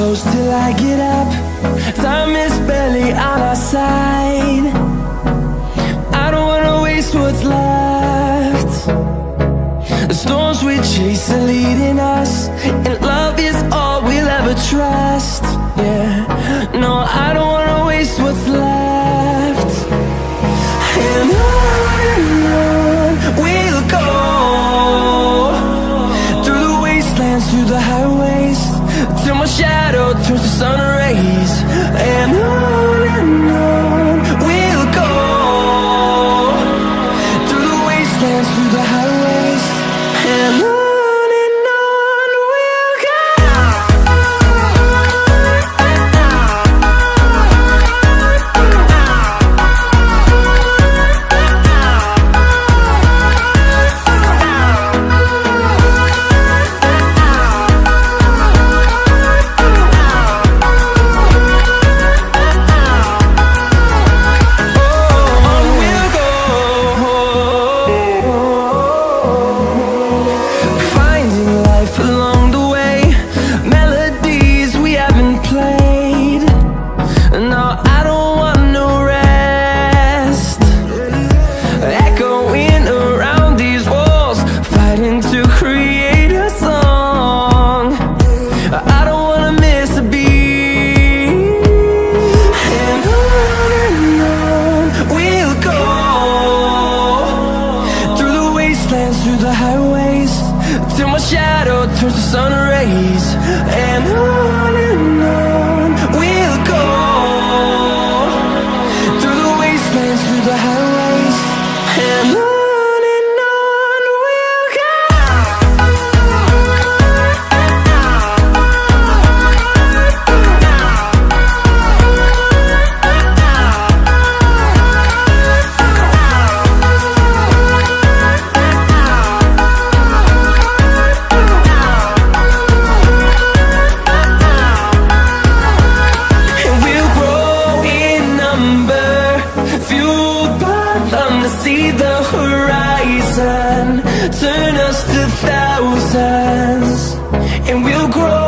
close till I get up. Time is barely on our side. I don't wanna waste what's left. The storms we chase are leading us, and love is all we'll ever trust. Yeah, no, I don't wanna waste what's left. And on we'll go, through the wastelands, through the highways, till my shadow turns to sun rays. And on we'll go, through the wastelands, through the highways, and on. Through the highways, till my shadow turns to sun rays. And on we'll go, through the wastelands, through the highways, and on. See the horizon turn us to thousands, and we'll grow